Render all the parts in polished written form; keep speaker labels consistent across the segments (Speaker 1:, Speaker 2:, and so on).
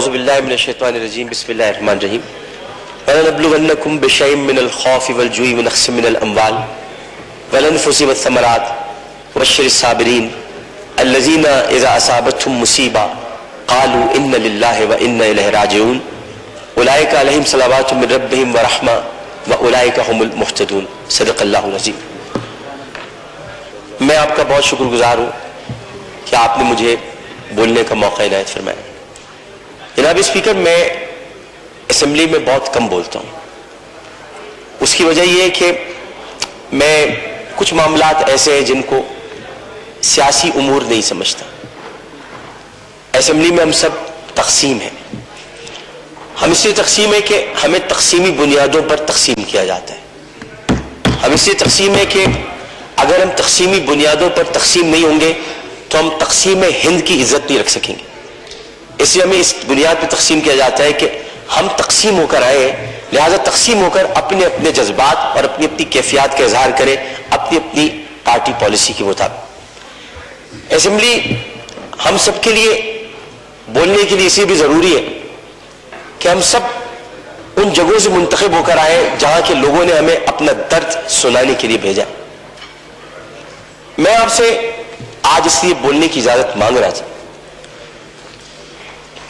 Speaker 1: اعوذ باللہ من الشیطان الرجیم بسم اللہ الرحمن الرحیم وَلَنَبْلُوَنَّكُمْ بِشَيْءٍ مِّنَ الْخَوْفِ وَالْجُوعِ وَنَقْصٍ مِّنَ الْأَمْوَالِ وَالْأَنفُسِ وَالثَّمَرَاتِ وَبَشِّرِ الصَّابِرِينَ الَّذِينَ إِذَا أَصَابَتْهُمْ مُصِيبَةٌ قَالُوا إِنَّ لِلَّهِ وَإِنَّا إِلَيْهِ رَاجِعُونَ أُولَٰئِكَ عَلَيْهِمْ صَلَوَاتٌ مِّن رَّبِّهِمْ وَرَحْمَةٌ وَأُولَٰئِكَ هُمُ الْمُهْتَدُونَ صدق اللہ العظیم۔ میں آپ کا بہت شکر گزار ہوں کہ آپ نے مجھے بولنے کا موقع عنایت فرمایا۔ جناب اسپیکر، میں اسمبلی میں بہت کم بولتا ہوں۔ اس کی وجہ یہ ہے کہ میں کچھ معاملات ایسے ہیں جن کو سیاسی امور نہیں سمجھتا۔ اسمبلی میں ہم سب تقسیم ہیں۔ ہم اس لیے تقسیم ہے کہ ہمیں تقسیمی بنیادوں پر تقسیم کیا جاتا ہے۔ ہم اس لیے تقسیم ہے کہ اگر ہم تقسیمی بنیادوں پر تقسیم نہیں ہوں گے تو ہم تقسیم ہند کی عزت نہیں رکھ سکیں گے۔ اس لیے ہمیں اس بنیاد پہ تقسیم کیا جاتا ہے کہ ہم تقسیم ہو کر آئے ہیں، لہذا تقسیم ہو کر اپنے اپنے جذبات اور اپنی اپنی کیفیات کا اظہار کریں اپنی اپنی پارٹی پالیسی کے مطابق۔ اسمبلی ہم سب کے لیے بولنے کے لیے اس لیے بھی ضروری ہے کہ ہم سب ان جگہوں سے منتخب ہو کر آئے جہاں کے لوگوں نے ہمیں اپنا درد سنانے کے لیے بھیجا۔ میں آپ سے آج اس لیے بولنے کی اجازت مانگ رہا تھا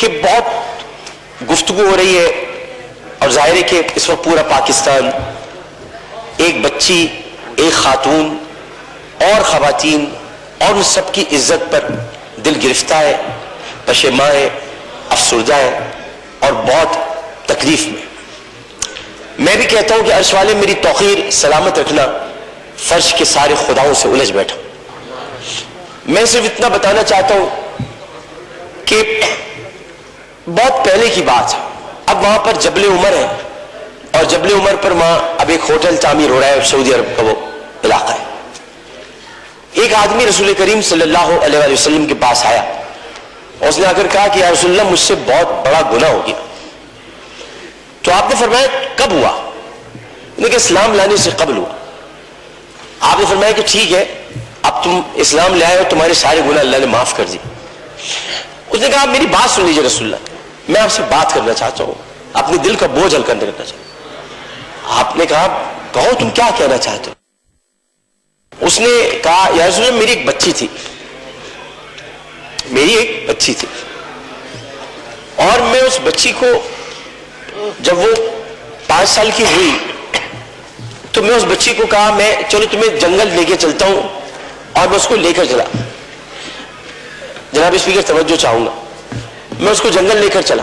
Speaker 1: کہ بہت گفتگو ہو رہی ہے اور ظاہر ہے کہ اس وقت پورا پاکستان ایک بچی، ایک خاتون اور خواتین اور ان سب کی عزت پر دل گرفتہ ہے، پشیماں ہے، افسردہ ہے اور بہت تکلیف میں۔ میں بھی کہتا ہوں کہ عرش والے میری توقیر سلامت رکھنا، فرش کے سارے خداؤں سے الجھ بیٹھا۔ میں صرف اتنا بتانا چاہتا ہوں کہ بہت پہلے کی بات ہے، اب وہاں پر جبل عمر ہے اور جبل عمر پر وہاں اب ایک ہوٹل تعمیر ہو رہا ہے، سعودی عرب کا وہ علاقہ ہے۔ ایک آدمی رسول کریم صلی اللہ علیہ وآلہ وسلم کے پاس آیا اور اس نے آ کر کہا کہ یا رسول اللہ مجھ سے بہت بڑا گناہ ہو گیا۔ تو آپ نے فرمایا کب ہوا؟ کہ اسلام لانے سے قبل ہوا۔ آپ نے فرمایا کہ ٹھیک ہے، اب تم اسلام لے آئے ہو، تمہارے سارے گناہ اللہ نے معاف کر دیے۔ اس نے کہا میری بات سن لیجیے رسول اللہ، میں آپ سے بات کرنا چاہتا ہوں، اپنے دل کا بوجھ ہلکا کرنا چاہتا ہوں۔ آپ نے کہا کہو تم کیا کہنا چاہتے ہو؟ اس نے کہا یا رسول اللہ میری ایک بچی تھی، اور میں اس بچی کو جب وہ 5 سال کی ہوئی تو میں اس بچی کو کہا میں چلو تمہیں جنگل لے کے چلتا ہوں، اور میں اس کو لے کر چلا۔ جناب اسپیکر توجہ چاہوں گا، میں اس کو جنگل لے کر چلا۔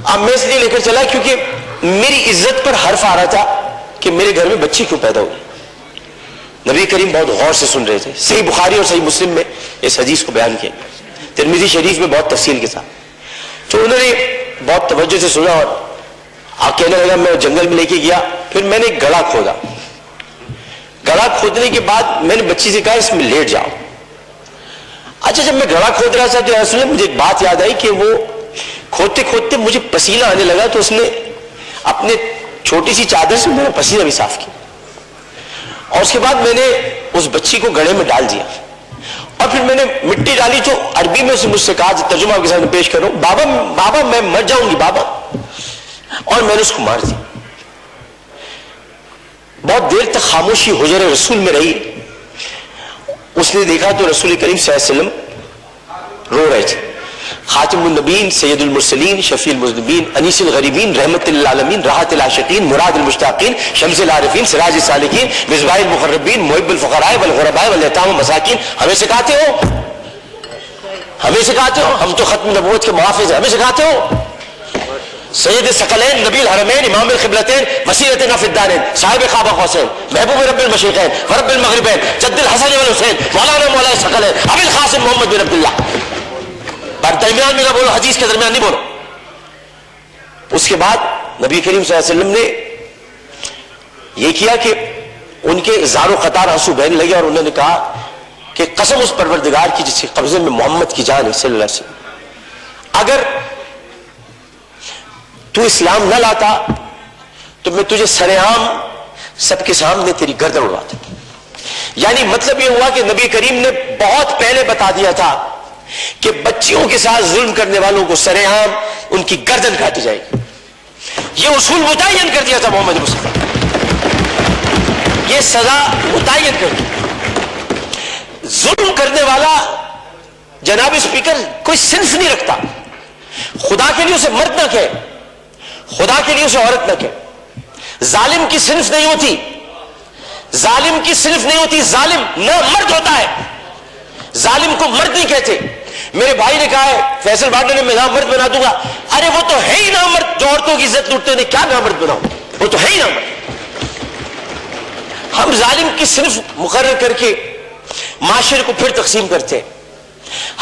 Speaker 1: اب میں اس لیے لے کر چلا کیونکہ میری عزت پر حرف آ رہا تھا کہ میرے گھر میں بچی کیوں پیدا ہوئی۔ نبی کریم بہت غور سے سن رہے تھے، صحیح بخاری اور صحیح مسلم میں اس حدیث کو بیان کیا، ترمذی شریف میں بہت تفصیل کے ساتھ۔ تو انہوں نے بہت توجہ سے سنا اور کہنے لگا میں جنگل میں لے کے گیا، پھر میں نے ایک گڑھا کھودا۔ گڑھا کھودنے کے بعد میں نے بچی سے کہا اس میں لیٹ جاؤ۔ اچھا جب میں گڑھا کھود رہا تھا تو رسول اللہ مجھے ایک بات یاد آئی کہ وہ کھودتے کھودتے مجھے پسینہ آنے لگا، تو اس نے اپنے چھوٹی سی چادر سے میرا پسینہ بھی صاف کیا، اور اس کے بعد میں نے اس بچی کو گڑھے میں ڈال دیا، اور پھر میں نے مٹی ڈالی تو عربی میں اسے مجھ سے کہا، ترجمہ آپ کے سامنے پیش کروں، بابا میں مر جاؤں گی بابا، اور میں نے اس کو مار دیا۔ بہت دیر تک خاموشی حجر رسول میں رہی۔ اس نے دیکھا تو رسول کریم صلی اللہ علیہ وسلم رو رہے تھے۔ خاتم النبیین، سید المرسلین، شفیع المذنبین، انیس الغریبین، رحمت للعالمین، راحت العاشقین، مراد المشتاقین، شمس العارفین، سراج السالکین، مصباح المقربین، محب الفقراء والغرباء والیتام والمساکین۔ ہمیں سکھاتے ہو، ہم تو ختم نبوت کے محافظ ہیں، ہمیں سکھاتے ہو۔ سید الثقلین، نبی الحرمین، امام القبلتین، وسیلتنا فی الدارین، صاحب قاب قوسین، محبوب رب المشرقین ورب المغربین، جد الحسن والحسین، مولانا مولا الثقلین، ابی القاسم محمد بن عبداللہ۔ درمیان میں نہ بولو، حدیث کے درمیان نہیں بولو۔ اس کے بعد نبی کریم صلی اللہ علیہ وسلم نے یہ کیا کہ ان کے زار و قطار آنسو بہنے لگے، اور انہوں نے کہا کہ قسم اس پروردگار کی جس کے قبضے میں محمد کی جان ہے صلی اللہ علیہ وسلم، اگر تو اسلام نہ لاتا تو میں تجھے سرعام سب کے سامنے تیری گردن اڑاتا۔ یعنی مطلب یہ ہوا کہ نبی کریم نے بہت پہلے بتا دیا تھا کہ بچیوں کے ساتھ ظلم کرنے والوں کو سرے عام ان کی گردن کاٹی جائے گی. یہ اصول متعین کر دیا تھا محمد مصطفیٰ, یہ سزا متعین کر دی. ظلم کرنے والا جناب اسپیکر کوئی صنف نہیں رکھتا. خدا کے لیے اسے مرد نہ کہے, خدا کے لیے اسے عورت نہ کہے. ظالم کی صنف نہیں ہوتی, ظالم کی صنف نہیں ہوتی. ظالم نہ مرد ہوتا ہے, ظالم کو مرد نہیں کہتے. میرے بھائی نے کہا ہے فیصل بھاٹو نے میں نامرد بنا دوں گا. ارے وہ تو ہے ہی نامرد جو عورتوں کی عزت لوٹتے ہیں, کیا نامرد بناؤ, وہ تو ہے ہی نامرد. ہم ظالم کی صنف مقرر کر کے معاشرے کو پھر تقسیم کرتے ہیں.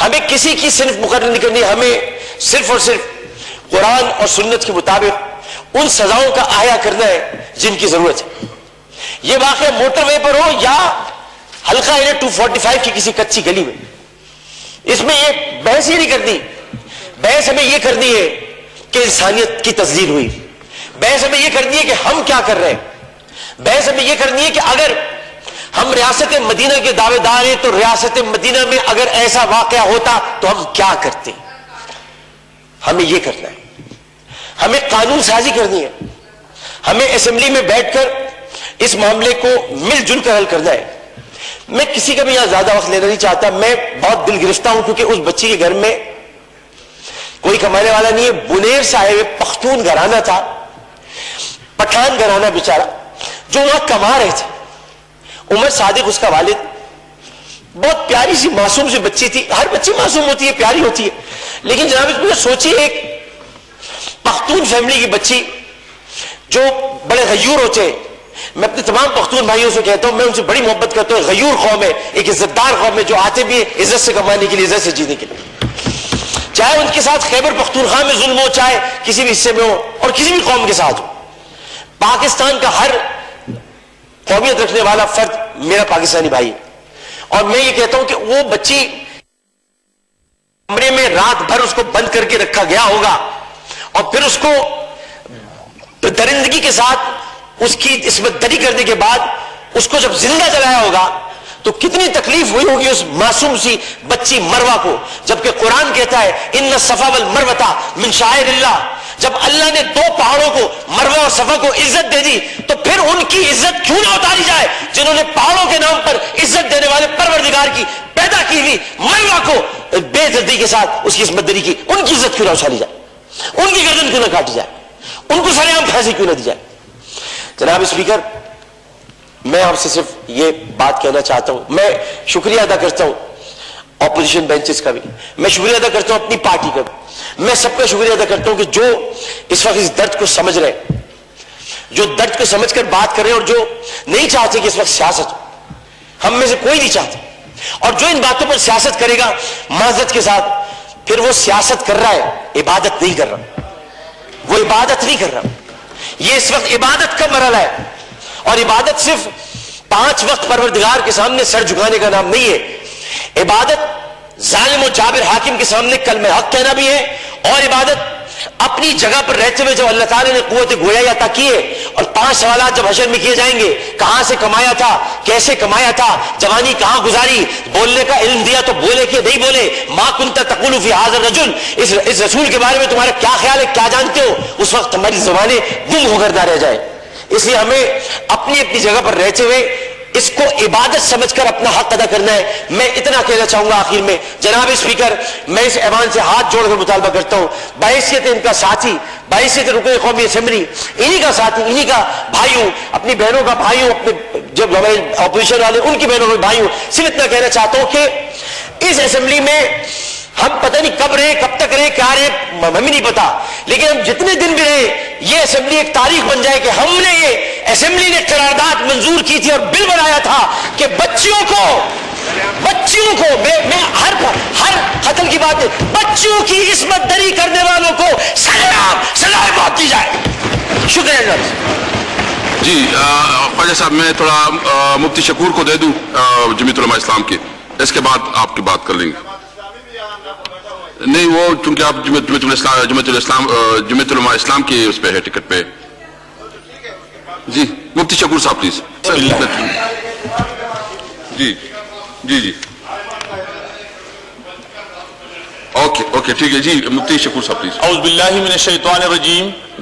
Speaker 1: ہمیں کسی کی صنف مقرر نہیں کرنی, ہمیں صرف اور صرف قرآن اور سنت کے مطابق ان سزاؤں کا احیا کرنا ہے جن کی ضرورت ہے. یہ واقعہ موٹر وے پر ہو یا حلقہ 245 کی کسی کچی گلی میں, اس میں یہ بحث ہی نہیں کرنی. بحث ہمیں یہ کرنی ہے کہ انسانیت کی تزلیل ہوئی. بحث ہمیں یہ کرنی ہے کہ ہم کیا کر رہے ہیں. بحث ہمیں یہ کرنی ہے کہ اگر ہم ریاست مدینہ کے دعوے دار ہیں تو ریاست مدینہ میں اگر ایسا واقعہ ہوتا تو ہم کیا کرتے. ہمیں یہ کرنا ہے. ہمیں قانون سازی کرنی ہے. ہمیں اسمبلی میں بیٹھ کر اس معاملے کو مل جل کر حل کرنا ہے. میں کسی کا بھی یہاں زیادہ وقت لینا نہیں چاہتا. میں بہت دل گرفتہ ہوں کیونکہ اس بچی کے گھر میں کوئی کمانے والا نہیں ہے. بنیر سے آئے ہوئے پختون گھرانہ تھا, پٹھان گھرانہ بیچارہ, جو وہاں کما رہے تھے. عمر صادق اس کا والد. بہت پیاری سی معصوم سی بچی تھی. ہر بچی معصوم ہوتی ہے, پیاری ہوتی ہے, لیکن جناب اس میں سوچیے ایک پختون فیملی کی بچی جو بڑے غیور ہوتے ہیں. میں اپنے تمام پختون بھائیوں سے کہتا ہوں, میں ان سے بڑی محبت کرتا ہوں. غیور قوم ہے, ایک عزت دار قوم ہے جو آتے بھی ہیں عزت سے کمانے کے لیے, عزت سے جینے کے لیے. چاہے ان کے ساتھ خیبر پختونخوا میں ظلم ہو, چاہے کسی بھی حصے میں ہو اور کسی بھی قوم کے ساتھ ہو. پاکستان کا ہر قومیت رکھنے والا فرد میرا پاکستانی بھائی ہے. اور میں یہ کہتا ہوں کہ وہ بچی کمرے میں رات بھر اس کو بند کر کے رکھا گیا ہوگا اور پھر اس کو درندگی کے ساتھ اس کی عصمت دری کرنے کے بعد اس کو جب زندہ جلایا ہوگا تو کتنی تکلیف ہوئی ہوگی اس معصوم سی بچی مروہ کو. جبکہ قرآن کہتا ہے ان الصفا والمروہ من شعائر اللہ. جب اللہ نے دو پہاڑوں کو مروہ اور صفا کو عزت دے دی تو پھر ان کی عزت کیوں نہ اتاری جائے جنہوں نے پہاڑوں کے نام پر عزت دینے والے پروردگار کی پیدا کی ہوئی مروہ کو بے دردی کے ساتھ اس کی عصمت دری کی. ان کی عزت کیوں نہ اچھالی جائے, ان کی گردن کیوں نہ کاٹی جائے, ان کو سرعام پھانسی کیوں نہ دی جائے. جناب اسپیکر, میں آپ سے صرف یہ بات کہنا چاہتا ہوں. میں شکریہ ادا کرتا ہوں اپوزیشن بینچز کا بھی, میں شکریہ ادا کرتا ہوں اپنی پارٹی کا بھی, میں سب کا شکریہ ادا کرتا ہوں کہ جو اس وقت اس درد کو سمجھ رہے ہیں, جو درد کو سمجھ کر بات کر رہے ہیں اور جو نہیں چاہتے کہ اس وقت سیاست ہو. ہم میں سے کوئی نہیں چاہتا. اور جو ان باتوں پر سیاست کرے گا معذرت کے ساتھ, پھر وہ سیاست کر رہا ہے, عبادت نہیں کر رہا. وہ عبادت نہیں کر رہا. یہ اس وقت عبادت کا مرحلہ ہے. اور عبادت صرف 5 وقت پروردگار کے سامنے سر جھکانے کا نام نہیں ہے. عبادت ظالم و جابر حاکم کے سامنے کلمہ حق کہنا بھی ہے. اور عبادت اپنی جگہ پر رہتے ہوئے جب اللہ تعالیٰ نے قوت گویائی عطا کی ہے اور 5 سوالات جب حشر میں کیے جائیں گے, کہاں سے کمایا تھا, کیسے کمایا تھا, جوانی کہاں گزاری, بولنے کا علم دیا تو بولے کہ نہیں بولے, ما کنت تقول فی ھذا الرجل, اس رسول کے بارے میں تمہارا کیا خیال ہے, کیا جانتے ہو. اس وقت ہماری زبانیں گم ہو کر نہ رہ جائے. اس لیے ہمیں اپنی اپنی جگہ پر رہتے ہوئے اس کو عبادت سمجھ کر اپنا حق ادا کرنا ہے. میں اتنا کہنا چاہوں گا آخر میں, جناب اسپیکر, میں اس ایوان سے ہاتھ جوڑ کر مطالبہ کرتا ہوں, بحیثیت ان کا ساتھی, بحیثیت رکن قومی اسمبلی, انہی کا ساتھی, انہی کا بھائیوں, اپنی بہنوں کا بھائیوں, اپنے جب ہمارے اپوزیشن والے ان کی بہنوں کے بھائیوں, صرف اتنا کہنا چاہتا ہوں کہ اس اسمبلی میں ہم پتہ نہیں کب رہے, کب تک رہے, کیا رہے, ہمیں نہیں پتا, لیکن ہم جتنے دن بھی رہے یہ اسمبلی ایک تاریخ بن جائے کہ ہم نے یہ اسمبلی نے قرارداد منظور کی تھی اور بل بنایا تھا کہ بچیوں کو میں ہر قتل کی بات ہے, بچیوں کی عصمت دری کرنے والوں کو سزائے موت دی جائے. شکریہ جناب.
Speaker 2: جی خواجہ صاحب, میں تھوڑا مفتی شکور کو دے دوں جمعیت علماء اسلام کے, اس کے بعد آپ کی بات کر لیں گے. نہیں, وہ چونکہ آپ جمعیت علماء اسلام کی اس پہ ہے, ٹکٹ پہ. جی مفتی شکور صاحب please. G G G okay ٹھیک ہے جی، مفتی شکور صاحب پلیز.
Speaker 3: اعوذ باللہ من الشیطان الرجیم